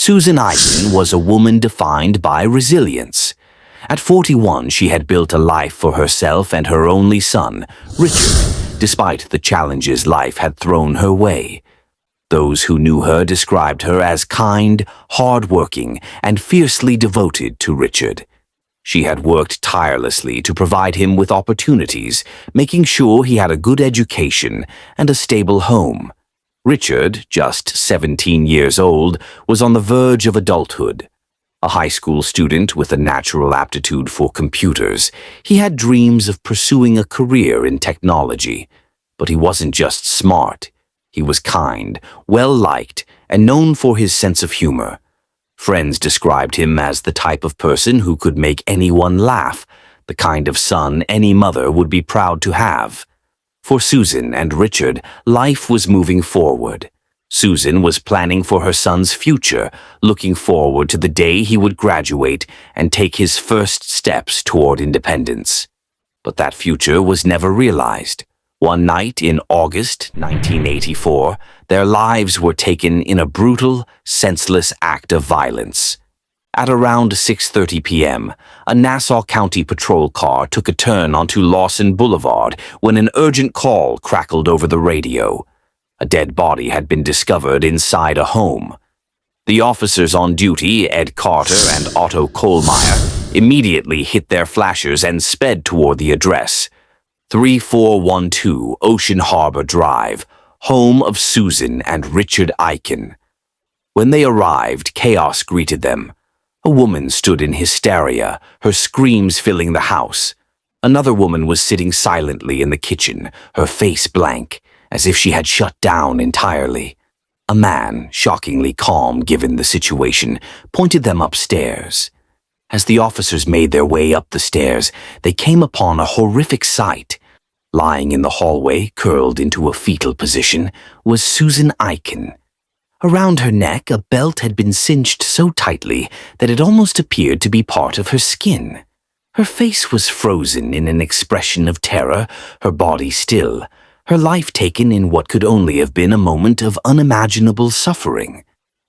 Susan Ikin was a woman defined by resilience. At 41, she had built a life for herself and her only son, Richard, despite the challenges life had thrown her way. Those who knew her described her as kind, hard-working, and fiercely devoted to Richard. She had worked tirelessly to provide him with opportunities, making sure he had a good education and a stable home. Richard, just 17 years old, was on the verge of adulthood. A high school student with a natural aptitude for computers, he had dreams of pursuing a career in technology. But he wasn't just smart. He was kind, well-liked, and known for his sense of humor. Friends described him as the type of person who could make anyone laugh, the kind of son any mother would be proud to have. For Susan and Richard, life was moving forward. Susan was planning for her son's future, looking forward to the day he would graduate and take his first steps toward independence. But that future was never realized. One night in August 1984, their lives were taken in a brutal, senseless act of violence. At around 6:30 p.m., a Nassau County patrol car took a turn onto Lawson Boulevard when an urgent call crackled over the radio. A dead body had been discovered inside a home. The officers on duty, Ed Carter and Otto Kohlmeyer, immediately hit their flashers and sped toward the address. 3412 Ocean Harbor Drive, home of Susan and Richard Ikin. When they arrived, chaos greeted them. A woman stood in hysteria, her screams filling the house. Another woman was sitting silently in the kitchen, her face blank, as if she had shut down entirely. A man, shockingly calm given the situation, pointed them upstairs. As the officers made their way up the stairs, they came upon a horrific sight. Lying in the hallway, curled into a fetal position, was Susan Ikin. Around her neck, a belt had been cinched so tightly that it almost appeared to be part of her skin. Her face was frozen in an expression of terror, her body still, her life taken in what could only have been a moment of unimaginable suffering.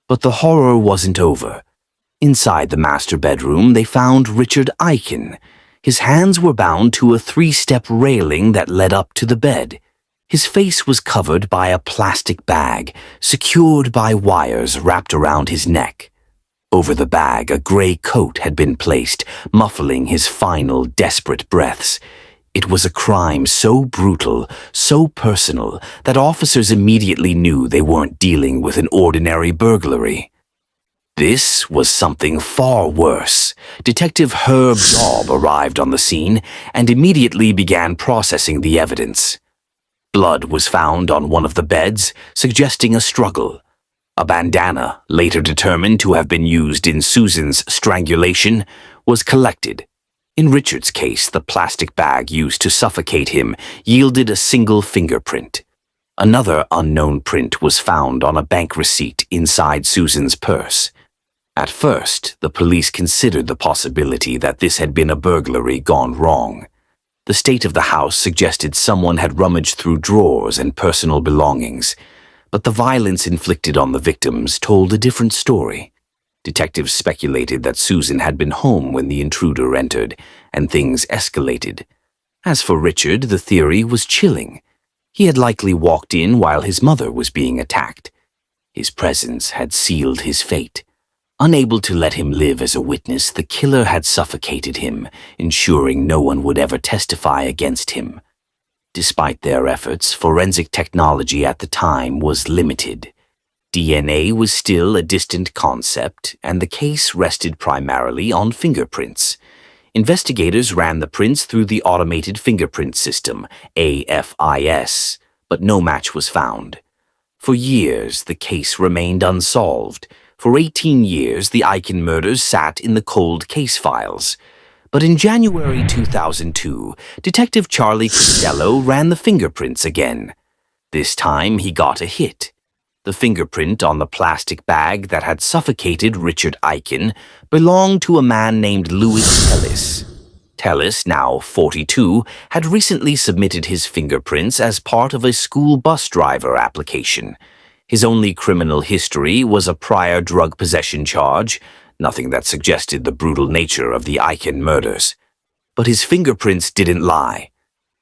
But the horror wasn't over. Inside the master bedroom, they found Richard Ikin. His hands were bound to a 3-step railing that led up to the bed. His face was covered by a plastic bag, secured by wires wrapped around his neck. Over the bag, a gray coat had been placed, muffling his final, desperate breaths. It was a crime so brutal, so personal, that officers immediately knew they weren't dealing with an ordinary burglary. This was something far worse. Detective Herb Daub arrived on the scene and immediately began processing the evidence. Blood was found on one of the beds, suggesting a struggle. A bandana, later determined to have been used in Susan's strangulation, was collected. In Richard's case, the plastic bag used to suffocate him yielded a single fingerprint. Another unknown print was found on a bank receipt inside Susan's purse. At first, the police considered the possibility that this had been a burglary gone wrong. The state of the house suggested someone had rummaged through drawers and personal belongings, but the violence inflicted on the victims told a different story. Detectives speculated that Susan had been home when the intruder entered, and things escalated. As for Richard, the theory was chilling. He had likely walked in while his mother was being attacked. His presence had sealed his fate. Unable to let him live as a witness, the killer had suffocated him, ensuring no one would ever testify against him. Despite their efforts, forensic technology at the time was limited. DNA was still a distant concept, and the case rested primarily on fingerprints. Investigators ran the prints through the automated fingerprint system, AFIS, but no match was found. For years, the case remained unsolved. For 18 years, the Ikin murders sat in the cold case files. But in January 2002, Detective Charlie Costello ran the fingerprints again. This time, he got a hit. The fingerprint on the plastic bag that had suffocated Richard Ikin belonged to a man named Louis Tellis. Tellis, now 42, had recently submitted his fingerprints as part of a school bus driver application. His only criminal history was a prior drug possession charge, nothing that suggested the brutal nature of the Ikin murders. But his fingerprints didn't lie.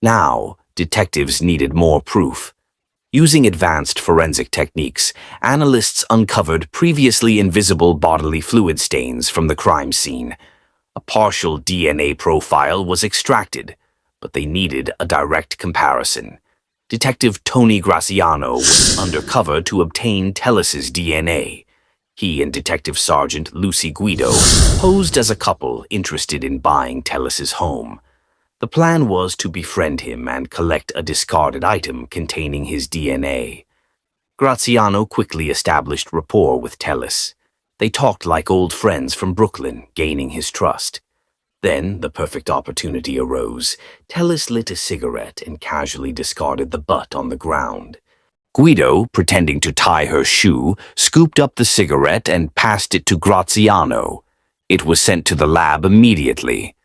Now, detectives needed more proof. Using advanced forensic techniques, analysts uncovered previously invisible bodily fluid stains from the crime scene. A partial DNA profile was extracted, but they needed a direct comparison. Detective Tony Graziano went undercover to obtain Tellis's DNA. He and Detective Sergeant Lucy Guido posed as a couple interested in buying Tellis's home. The plan was to befriend him and collect a discarded item containing his DNA. Graziano quickly established rapport with Tellis. They talked like old friends from Brooklyn, gaining his trust. Then, the perfect opportunity arose. Tellis lit a cigarette and casually discarded the butt on the ground. Guido, pretending to tie her shoe, scooped up the cigarette and passed it to Graziano. It was sent to the lab immediately.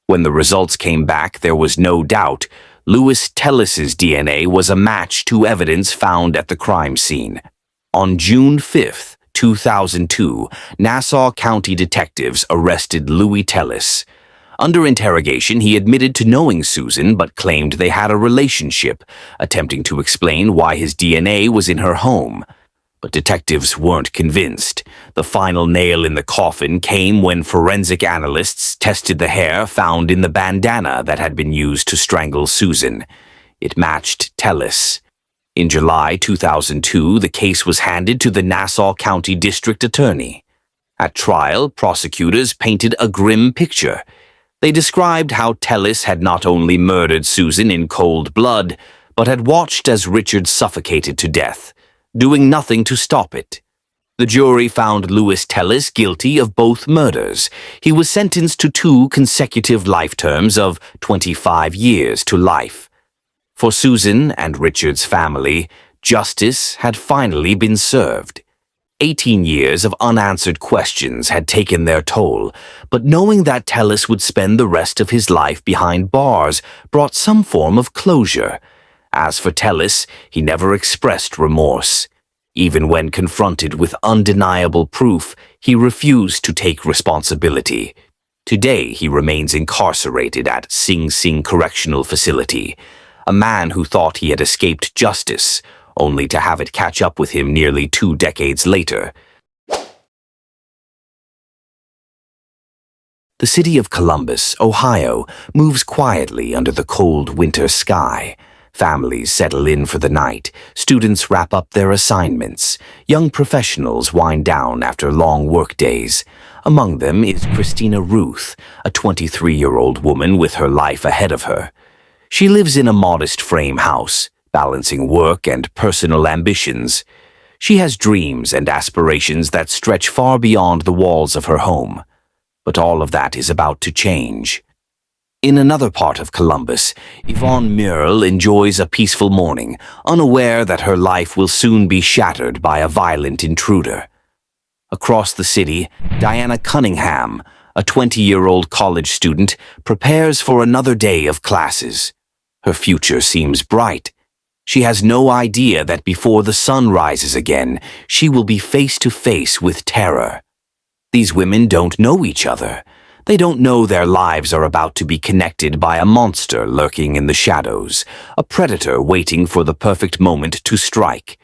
When the results came back, there was no doubt. Louis Tellis's DNA was a match to evidence found at the crime scene. On June 5th, 2002, Nassau County detectives arrested Louis Tellis. Under interrogation, he admitted to knowing Susan but claimed they had a relationship, attempting to explain why his DNA was in her home. But detectives weren't convinced. The final nail in the coffin came when forensic analysts tested the hair found in the bandana that had been used to strangle Susan. It matched Tellis. In July 2002, the case was handed to the Nassau County District Attorney. At trial, prosecutors painted a grim picture. They described how Tellis had not only murdered Susan in cold blood, but had watched as Richard suffocated to death, doing nothing to stop it. The jury found Louis Tellis guilty of both murders. He was sentenced to 2 consecutive life terms of 25 years to life. For Susan and Richard's family, justice had finally been served. 18 years of unanswered questions had taken their toll, but knowing that Tellis would spend the rest of his life behind bars brought some form of closure. As for Tellis, he never expressed remorse. Even when confronted with undeniable proof, he refused to take responsibility. Today, he remains incarcerated at Sing Sing Correctional Facility. A man who thought he had escaped justice, only to have it catch up with him nearly 2 decades later. The city of Columbus, Ohio, moves quietly under the cold winter sky. Families settle in for the night, students wrap up their assignments, young professionals wind down after long workdays. Among them is Christina Ruth, a 23-year-old woman with her life ahead of her. She lives in a modest frame house, balancing work and personal ambitions. She has dreams and aspirations that stretch far beyond the walls of her home. But all of that is about to change. In another part of Columbus, Yvonne Murrell enjoys a peaceful morning, unaware that her life will soon be shattered by a violent intruder. Across the city, Diana Cunningham, a 20-year-old college student, prepares for another day of classes. Her future seems bright. She has no idea that before the sun rises again, she will be face to face with terror. These women don't know each other. They don't know their lives are about to be connected by a monster lurking in the shadows, a predator waiting for the perfect moment to strike.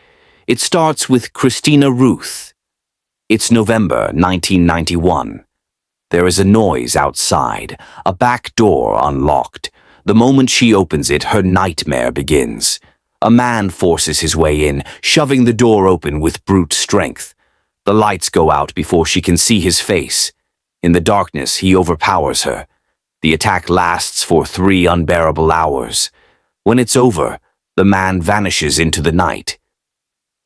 It starts with Christina Ruth. It's November 1991. There is a noise outside, a back door unlocked. The moment she opens it, her nightmare begins. A man forces his way in, shoving the door open with brute strength. The lights go out before she can see his face. In the darkness, he overpowers her. The attack lasts for 3 unbearable hours. When it's over, the man vanishes into the night.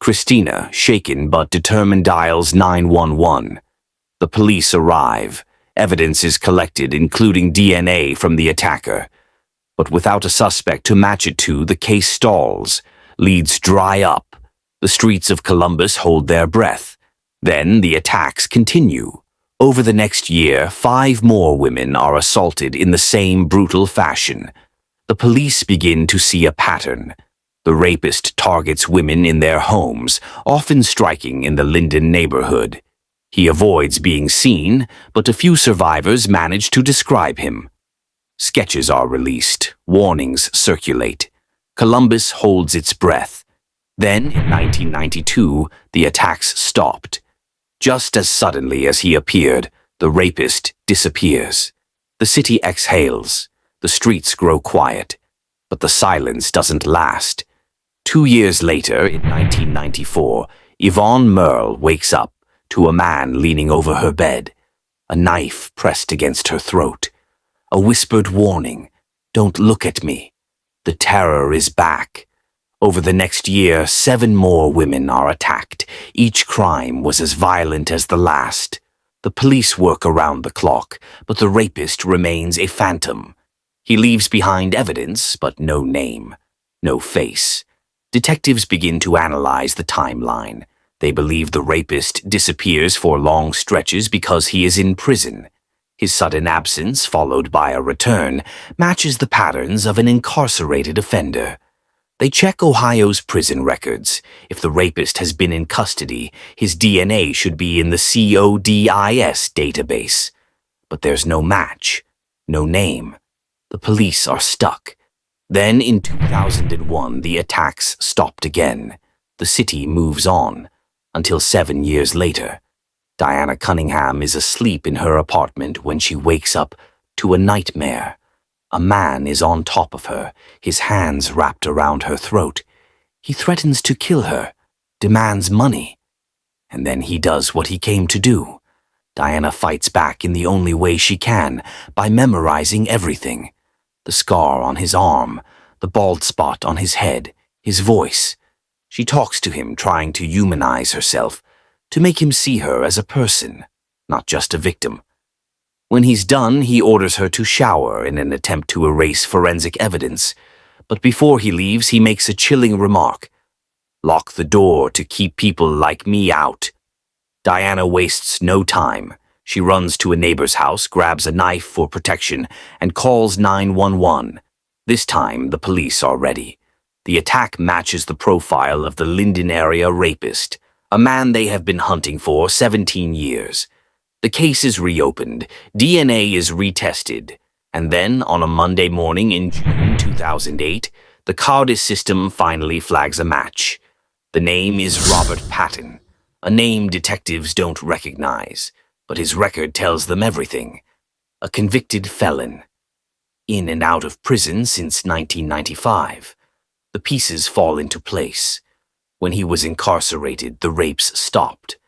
Christina, shaken but determined, dials 911. The police arrive. Evidence is collected, including DNA from the attacker. But without a suspect to match it to, the case stalls. Leads dry up. The streets of Columbus hold their breath. Then the attacks continue. Over the next year, 5 more women are assaulted in the same brutal fashion. The police begin to see a pattern. The rapist targets women in their homes, often striking in the Linden neighborhood. He avoids being seen, but a few survivors manage to describe him. Sketches are released, warnings circulate. Columbus holds its breath. Then, in 1992, the attacks stopped. Just as suddenly as he appeared, the rapist disappears. The city exhales. The streets grow quiet. But the silence doesn't last. 2 years later, in 1994, Yvonne Merle wakes up to a man leaning over her bed, a knife pressed against her throat, a whispered warning, "Don't look at me. The terror is back." Over the next year, 7 more women are attacked. Each crime was as violent as the last. The police work around the clock, but the rapist remains a phantom. He leaves behind evidence, but no name, no face. Detectives begin to analyze the timeline. They believe the rapist disappears for long stretches because he is in prison. His sudden absence, followed by a return, matches the patterns of an incarcerated offender. They check Ohio's prison records. If the rapist has been in custody, his DNA should be in the CODIS database. But there's no match, no name. The police are stuck. Then, in 2001, the attacks stopped again. The city moves on, until 7 years later. Diana Cunningham is asleep in her apartment when she wakes up to a nightmare. A man is on top of her, his hands wrapped around her throat. He threatens to kill her, demands money. And then he does what he came to do. Diana fights back in the only way she can, by memorizing everything. The scar on his arm, the bald spot on his head, his voice. She talks to him, trying to humanize herself, to make him see her as a person, not just a victim. When he's done, he orders her to shower in an attempt to erase forensic evidence. But before he leaves, he makes a chilling remark. "Lock the door to keep people like me out." Diana wastes no time. She runs to a neighbor's house, grabs a knife for protection, and calls 911. This time, the police are ready. The attack matches the profile of the Linden area rapist, a man they have been hunting for 17 years. The case is reopened, DNA is retested, and then, on a Monday morning in June 2008, the CODIS system finally flags a match. The name is Robert Patton, a name detectives don't recognize, but his record tells them everything. A convicted felon. In and out of prison since 1995. The pieces fall into place. When he was incarcerated, the rapes stopped.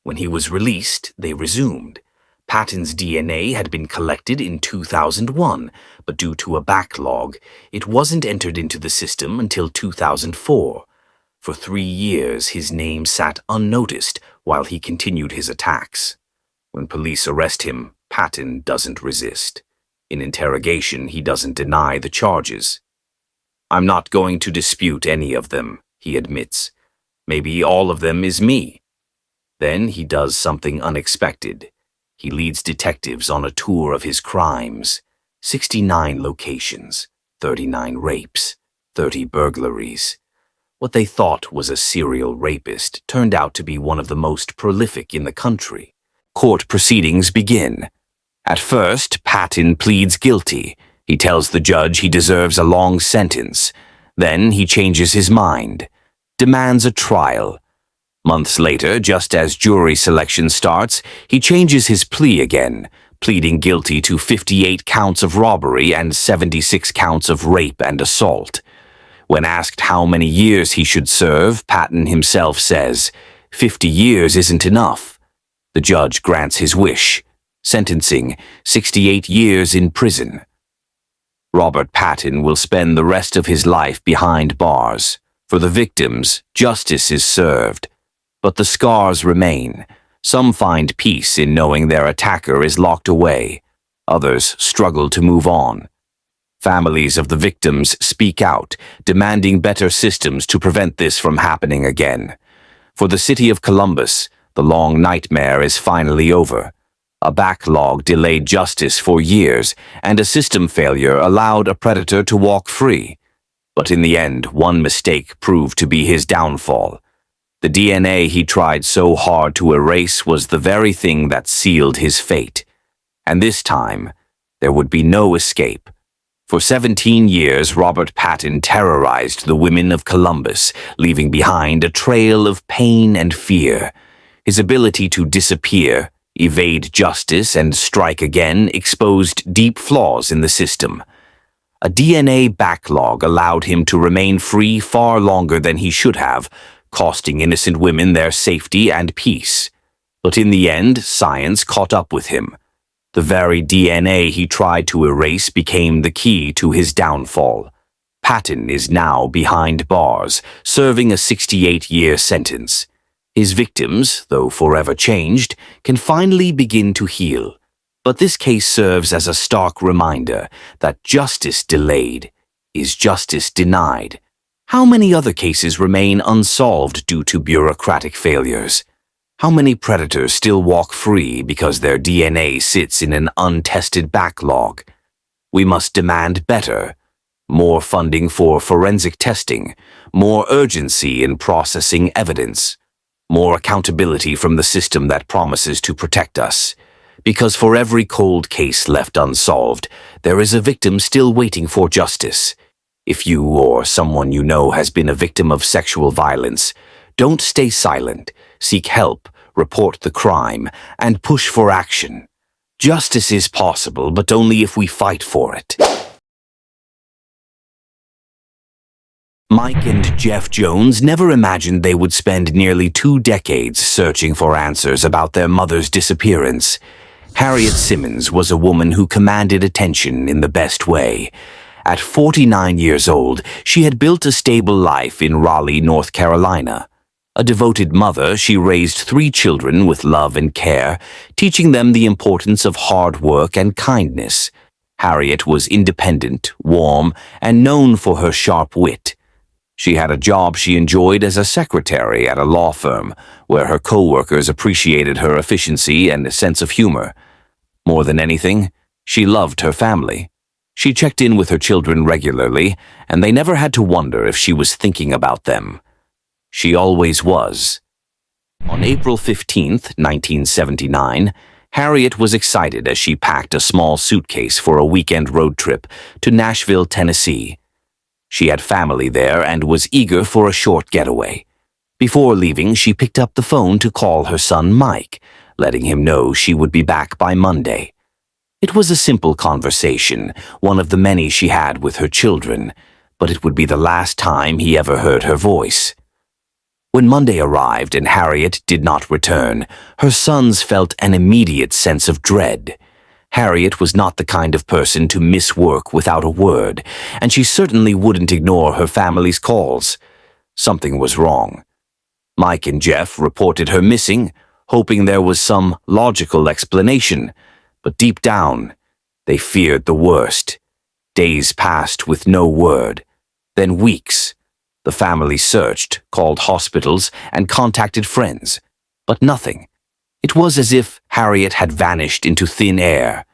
When he was released, they resumed. Patton's DNA had been collected in 2001, but due to a backlog, it wasn't entered into the system until 2004. For 3 years, his name sat unnoticed while he continued his attacks. When police arrest him, Patton doesn't resist. In interrogation, he doesn't deny the charges. "I'm not going to dispute any of them," he admits. "Maybe all of them is me." Then he does something unexpected. He leads detectives on a tour of his crimes. 69 locations, 39 rapes, 30 burglaries. What they thought was a serial rapist turned out to be one of the most prolific in the country. Court proceedings begin. At first, Patton pleads guilty. He tells the judge he deserves a long sentence. Then he changes his mind, demands a trial. Months later, just as jury selection starts, he changes his plea again, pleading guilty to 58 counts of robbery and 76 counts of rape and assault. When asked how many years he should serve, Patton himself says, 50 years isn't enough. The judge grants his wish, sentencing 68 years in prison. Robert Patton will spend the rest of his life behind bars. For the victims, justice is served. But the scars remain. Some find peace in knowing their attacker is locked away. Others struggle to move on. Families of the victims speak out, demanding better systems to prevent this from happening again. For the city of Columbus, the long nightmare is finally over. A backlog delayed justice for years, and a system failure allowed a predator to walk free. But in the end, one mistake proved to be his downfall. The DNA he tried so hard to erase was the very thing that sealed his fate. And this time, there would be no escape. For 17 years, Robert Patton terrorized the women of Columbus, leaving behind a trail of pain and fear. His ability to disappear, evade justice, and strike again exposed deep flaws in the system. A DNA backlog allowed him to remain free far longer than he should have, costing innocent women their safety and peace. But in the end, science caught up with him. The very DNA he tried to erase became the key to his downfall. Patton is now behind bars, serving a 68-year sentence. His victims, though forever changed, can finally begin to heal. But this case serves as a stark reminder that justice delayed is justice denied. How many other cases remain unsolved due to bureaucratic failures? How many predators still walk free because their DNA sits in an untested backlog? We must demand better. More funding for forensic testing, more urgency in processing evidence, more accountability from the system that promises to protect us. Because for every cold case left unsolved, there is a victim still waiting for justice. If you or someone you know has been a victim of sexual violence, don't stay silent. Seek help, report the crime, and push for action. Justice is possible, but only if we fight for it. Mike and Jeff Jones never imagined they would spend nearly 2 decades searching for answers about their mother's disappearance. Harriet Simmons was a woman who commanded attention in the best way. At 49 years old, she had built a stable life in Raleigh, North Carolina. A devoted mother, she raised 3 children with love and care, teaching them the importance of hard work and kindness. Harriet was independent, warm, and known for her sharp wit. She had a job she enjoyed as a secretary at a law firm, where her co-workers appreciated her efficiency and sense of humor. More than anything, she loved her family. She checked in with her children regularly, and they never had to wonder if she was thinking about them. She always was. On April 15, 1979, Harriet was excited as she packed a small suitcase for a weekend road trip to Nashville, Tennessee. She had family there and was eager for a short getaway. Before leaving, she picked up the phone to call her son Mike, letting him know she would be back by Monday. It was a simple conversation, one of the many she had with her children, but it would be the last time he ever heard her voice. When Monday arrived and Harriet did not return, her sons felt an immediate sense of dread. Harriet was not the kind of person to miss work without a word, and she certainly wouldn't ignore her family's calls. Something was wrong. Mike and Jeff reported her missing, hoping there was some logical explanation. But deep down, they feared the worst. Days passed with no word. Then weeks. The family searched, called hospitals, and contacted friends. But nothing. It was as if Harriet had vanished into thin air.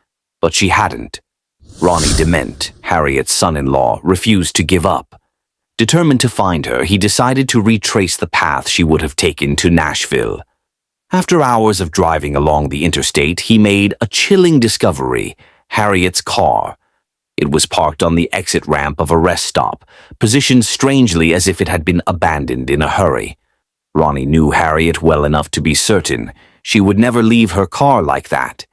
But she hadn't. Ronnie Dement, Harriet's son-in-law, refused to give up. Determined to find her, he decided to retrace the path she would have taken to Nashville. After hours of driving along the interstate, he made a chilling discovery: Harriet's car. It was parked on the exit ramp of a rest stop, positioned strangely as if it had been abandoned in a hurry. Ronnie knew Harriet well enough to be certain she would never leave her car like that.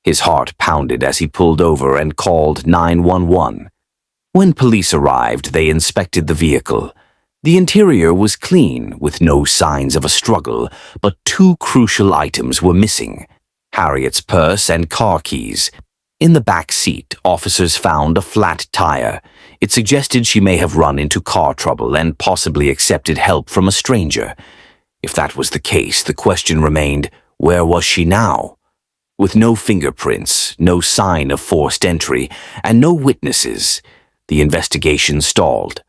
His heart pounded as he pulled over and called 911. When police arrived, they inspected the vehicle. The interior was clean, with no signs of a struggle, but 2 crucial items were missing: Harriet's purse and car keys. In the back seat, officers found a flat tire. It suggested she may have run into car trouble and possibly accepted help from a stranger. If that was the case, the question remained, where was she now? With no fingerprints, no sign of forced entry, and no witnesses, the investigation stalled.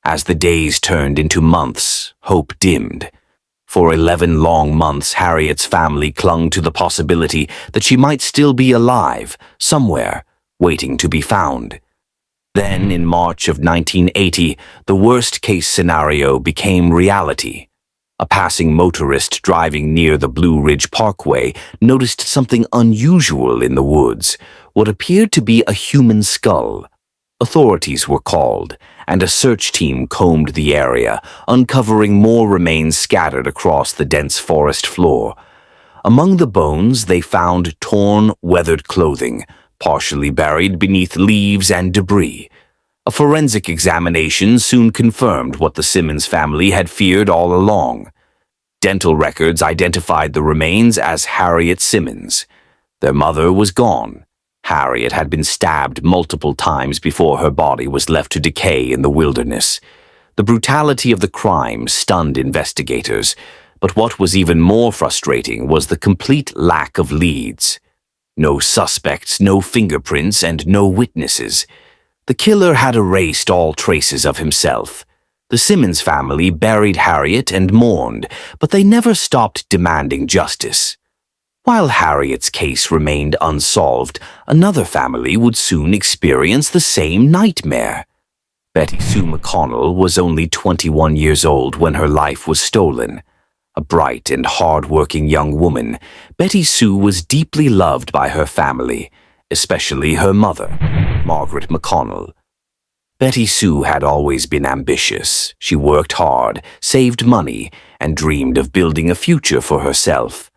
As the days turned into months, hope dimmed. For 11 long months, Harriet's family clung to the possibility that she might still be alive, somewhere, waiting to be found. Then, in March of 1980, the worst-case scenario became reality. A passing motorist driving near the Blue Ridge Parkway noticed something unusual in the woods, what appeared to be a human skull. Authorities were called, and a search team combed the area, uncovering more remains scattered across the dense forest floor. Among the bones, they found torn, weathered clothing, partially buried beneath leaves and debris. A forensic examination soon confirmed what the Simmons family had feared all along. Dental records identified the remains as Harriet Simmons. Their mother was gone. Harriet had been stabbed multiple times before her body was left to decay in the wilderness. The brutality of the crime stunned investigators, but what was even more frustrating was the complete lack of leads. No suspects, no fingerprints, and no witnesses. The killer had erased all traces of himself. The Simmons family buried Harriet and mourned, but they never stopped demanding justice. While Harriet's case remained unsolved, another family would soon experience the same nightmare. Betty Sue McConnell was only 21 years old when her life was stolen. A bright and hard-working young woman, Betty Sue was deeply loved by her family, especially her mother, Margaret McConnell. Betty Sue had always been ambitious. She worked hard, saved money, and dreamed of building a future for herself.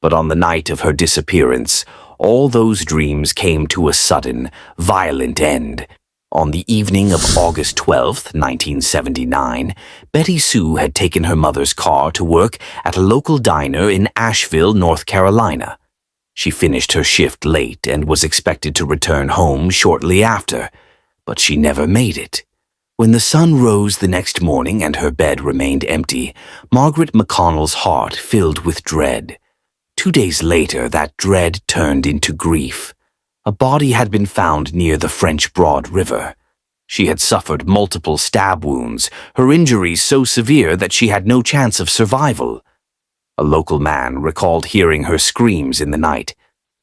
But on the night of her disappearance, all those dreams came to a sudden, violent end. On the evening of August 12, 1979, Betty Sue had taken her mother's car to work at a local diner in Asheville, North Carolina. She finished her shift late and was expected to return home shortly after, but she never made it. When the sun rose the next morning and her bed remained empty, Margaret McConnell's heart filled with dread. 2 days later, that dread turned into grief. A body had been found near the French Broad River. She had suffered multiple stab wounds, her injuries so severe that she had no chance of survival. A local man recalled hearing her screams in the night.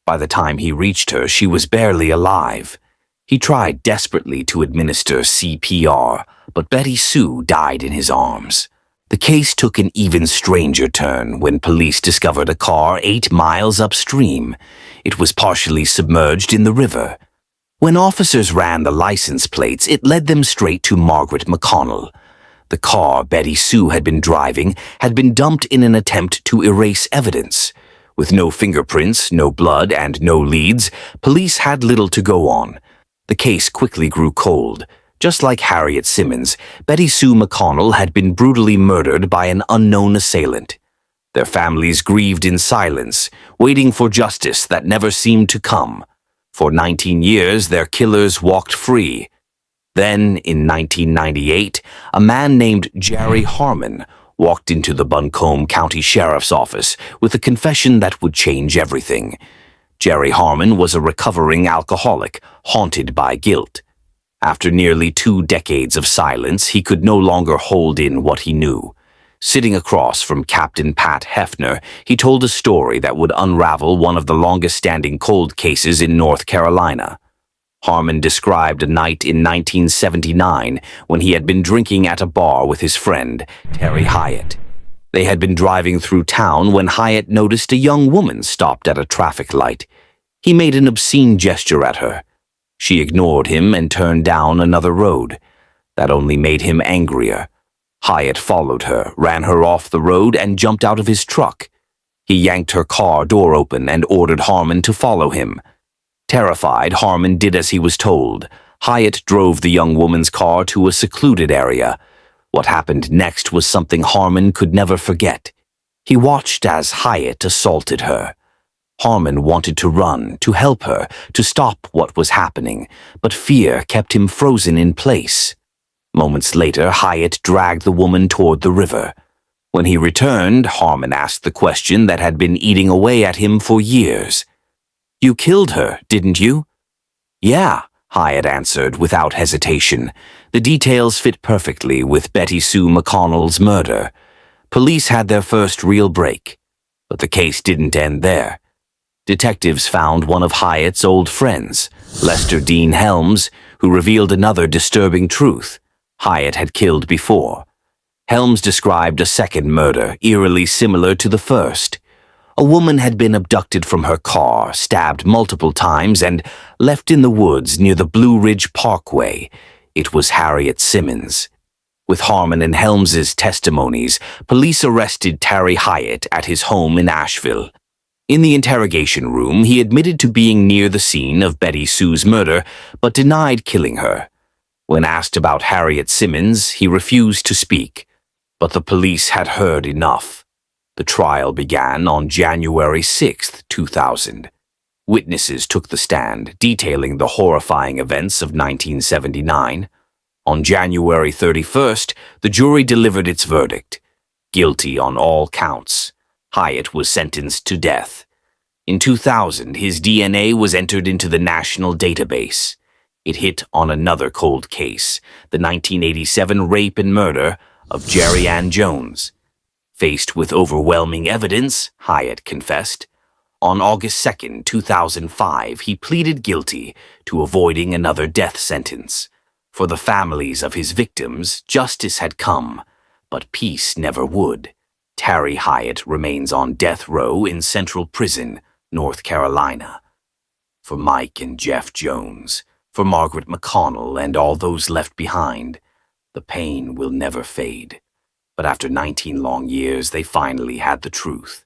By the time he reached her, she was barely alive. He tried desperately to administer CPR, but Betty Sue died in his arms. The case took an even stranger turn when police discovered a car 8 miles upstream. It was partially submerged in the river. When officers ran the license plates, it led them straight to Margaret McConnell. The car Betty Sue had been driving had been dumped in an attempt to erase evidence. With no fingerprints, no blood, and no leads, police had little to go on. The case quickly grew cold. Just like Harriet Simmons, Betty Sue McConnell had been brutally murdered by an unknown assailant. Their families grieved in silence, waiting for justice that never seemed to come. For 19 years, their killers walked free. Then, in 1998, a man named Jerry Harmon walked into the Buncombe County Sheriff's Office with a confession that would change everything. Jerry Harmon was a recovering alcoholic, haunted by guilt. After nearly 2 decades of silence, he could no longer hold in what he knew. Sitting across from Captain Pat Hefner, he told a story that would unravel one of the longest-standing cold cases in North Carolina. Harmon described a night in 1979 when he had been drinking at a bar with his friend, Terry Hyatt. They had been driving through town when Hyatt noticed a young woman stopped at a traffic light. He made an obscene gesture at her. She ignored him and turned down another road. That only made him angrier. Hyatt followed her, ran her off the road, and jumped out of his truck. He yanked her car door open and ordered Harmon to follow him. Terrified, Harmon did as he was told. Hyatt drove the young woman's car to a secluded area. What happened next was something Harmon could never forget. He watched as Hyatt assaulted her. Harmon wanted to run, to help her, to stop what was happening, but fear kept him frozen in place. Moments later, Hyatt dragged the woman toward the river. When he returned, Harmon asked the question that had been eating away at him for years. "You killed her, didn't you?" "Yeah," Hyatt answered without hesitation. The details fit perfectly with Betty Sue McConnell's murder. Police had their first real break. But the case didn't end there. Detectives found one of Hyatt's old friends, Lester Dean Helms, who revealed another disturbing truth. Hyatt had killed before. Helms described a second murder, eerily similar to the first. A woman had been abducted from her car, stabbed multiple times, and left in the woods near the Blue Ridge Parkway. It was Harriet Simmons. With Harmon and Helms's testimonies, police arrested Terry Hyatt at his home in Asheville. In the interrogation room, he admitted to being near the scene of Betty Sue's murder, but denied killing her. When asked about Harriet Simmons, he refused to speak, but the police had heard enough. The trial began on January 6, 2000. Witnesses took the stand, detailing the horrifying events of 1979. On January 31st, the jury delivered its verdict. Guilty on all counts. Hyatt was sentenced to death. In 2000, his DNA was entered into the national database. It hit on another cold case, the 1987 rape and murder of Jerry Ann Jones. Faced with overwhelming evidence, Hyatt confessed. On August 2, 2005, he pleaded guilty to avoiding another death sentence. For the families of his victims, justice had come, but peace never would. Terry Hyatt remains on death row in Central Prison, North Carolina. For Mike and Jeff Jones, for Margaret McConnell and all those left behind, the pain will never fade. But after 19 long years, they finally had the truth.